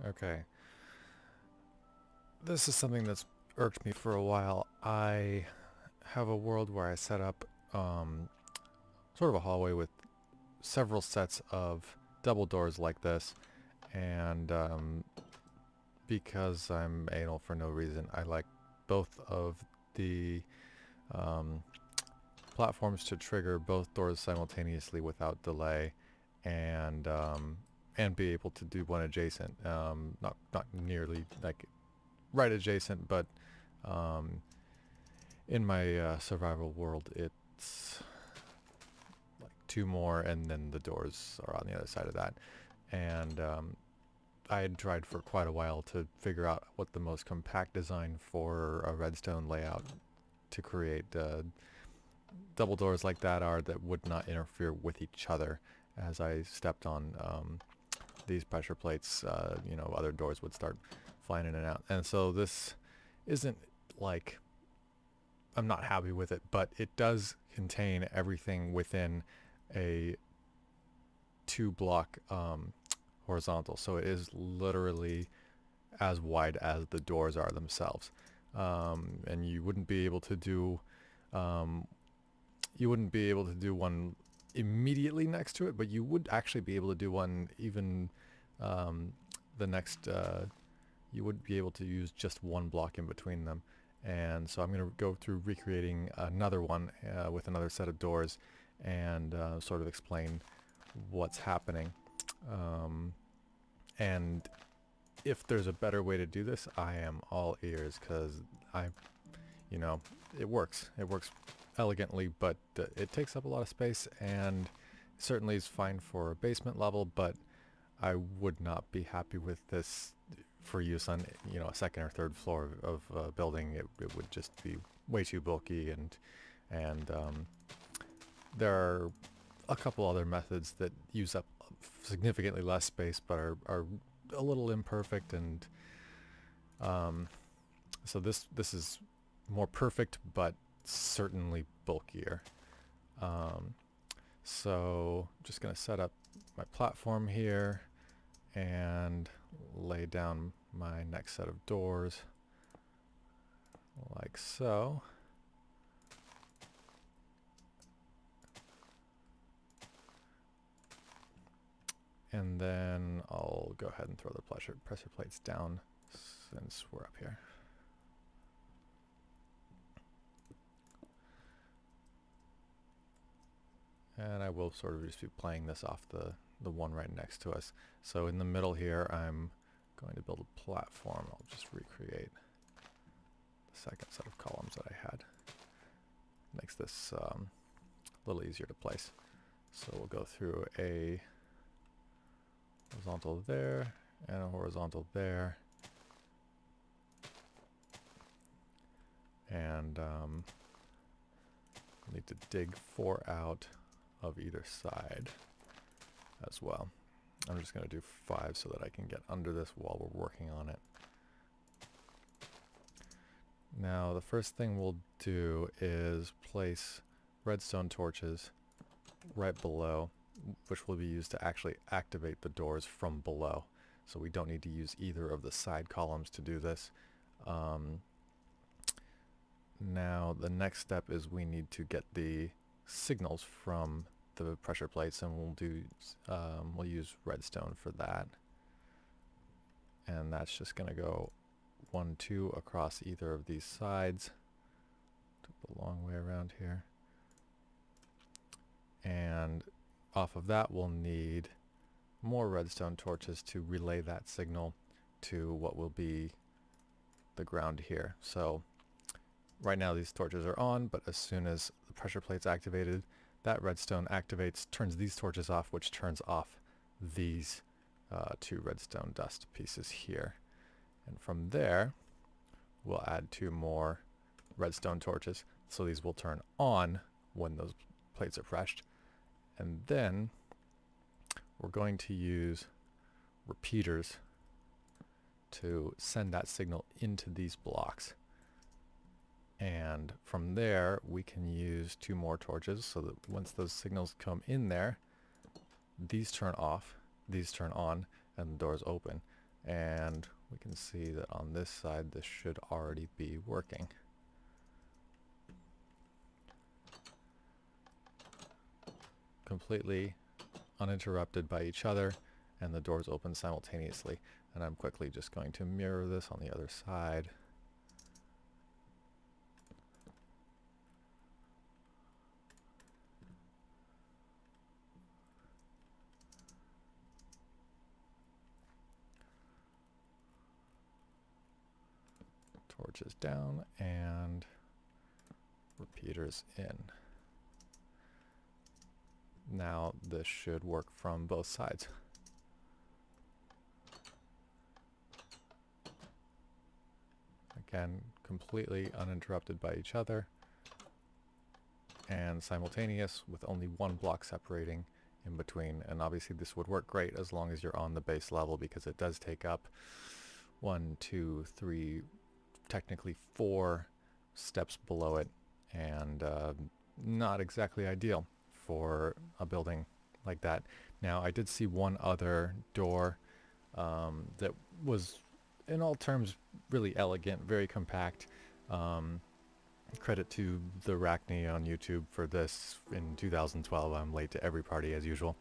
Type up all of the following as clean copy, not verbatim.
Okay. This is something that's irked me for a while. I have a world where I set up sort of a hallway with several sets of double doors like this, and because I'm anal for no reason, I like both of the um, platforms to trigger both doors simultaneously without delay, and be able to do one adjacent. Not nearly like right adjacent, but um, in my survival world, it's like two more, and then the doors are on the other side of that. And I had tried for quite a while to figure out what the most compact design for a redstone layout to create double doors like that are that would not interfere with each other. As I stepped on these pressure plates, other doors would start flying in and out. And so this isn't like I'm not happy with it, but it does contain everything within a 2 block horizontal. So it is literally as wide as the doors are themselves. And um, you wouldn't be able to do one immediately next to it, but you would actually be able to do one even the next, you would be able to use just 1 block in between them. And so I'm going to go through recreating another one with another set of doors and sort of explain what's happening. And if there's a better way to do this, I am all ears, because I, you know, it works. It works elegantly, but it takes up a lot of space, and certainly is fine for a basement level, but I would not be happy with this for use on, a second or third floor of a building. It would just be way too bulky, and there are a couple other methods that use up significantly less space, but are a little imperfect, and so this is more perfect, but certainly bulkier. So I'm just going to set up my platform here and lay down my next set of doors like so. And then I'll go ahead and throw the pressure plates down since we're up here. And I will sort of just be playing this off the one right next to us. So in the middle here, I'm going to build a platform. I'll just recreate the second set of columns that I had. Makes this a little easier to place. So we'll go through a horizontal there and a horizontal there. And need to dig 4 out of either side as well. I'm just going to do 5 so that I can get under this while we're working on it. Now the first thing we'll do is place redstone torches right below, which will be used to actually activate the doors from below. So we don't need to use either of the side columns to do this. Now the next step is we need to get the signals from the pressure plates, and we'll use redstone for that. And that's just going to go 1, 2 across either of these sides. Took the long way around here. And off of that we'll need more redstone torches to relay that signal to what will be the ground here. So right now these torches are on, but as soon as the pressure plate's activated, that redstone activates, turns these torches off, which turns off these 2 redstone dust pieces here. And from there, we'll add 2 more redstone torches, so these will turn on when those plates are pressed. And then we're going to use repeaters to send that signal into these blocks. And from there, we can use 2 more torches so that once those signals come in there, these turn off, these turn on, and the doors open. And we can see that on this side this should already be working. Completely uninterrupted by each other, and the doors open simultaneously. And I'm quickly just going to mirror this on the other side. Torches down and repeaters in. Now this should work from both sides. Again, completely uninterrupted by each other and simultaneous with only one block separating in between. And obviously this would work great as long as you're on the base level, because it does take up 1, 2, 3, technically 4 steps below it, and not exactly ideal for a building like that. Now I did see one other door that was in all terms really elegant, very compact. Credit to the Rackney on YouTube for this in 2012. I'm late to every party as usual.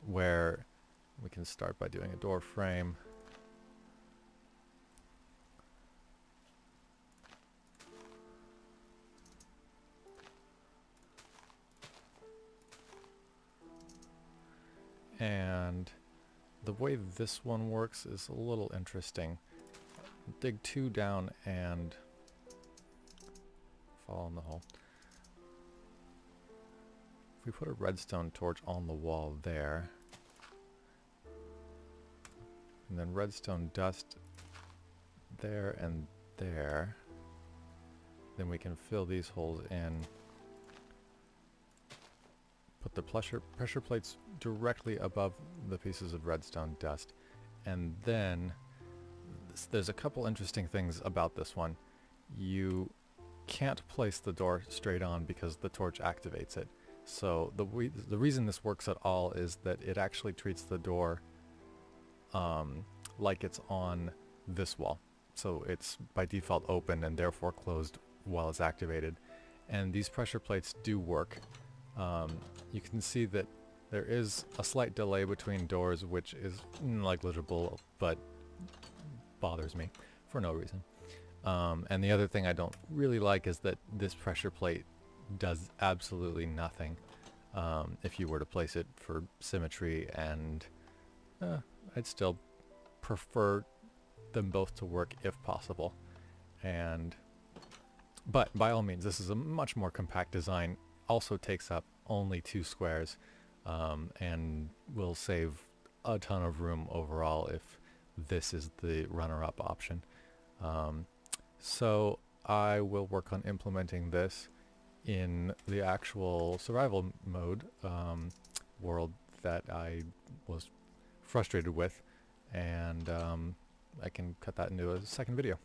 Where we can start by doing a door frame. And the way this one works is a little interesting. Dig 2 down and fall in the hole. If we put a redstone torch on the wall there, and then redstone dust there and there, then we can fill these holes in. Put the pressure plates directly above the pieces of redstone dust, and then there's a couple interesting things about this one. You can't place the door straight on because the torch activates it. So the reason this works at all is that it actually treats the door like it's on this wall. So it's by default open and therefore closed while it's activated. And these pressure plates do work. You can see that there is a slight delay between doors, which is negligible, but bothers me for no reason. And the other thing I don't really like is that this pressure plate does absolutely nothing if you were to place it for symmetry, and I'd still prefer them both to work if possible. But by all means, this is a much more compact design. Also takes up only 2 squares and will save a ton of room overall if this is the runner-up option. So I will work on implementing this in the actual survival mode world that I was frustrated with, and I can cut that into a second video.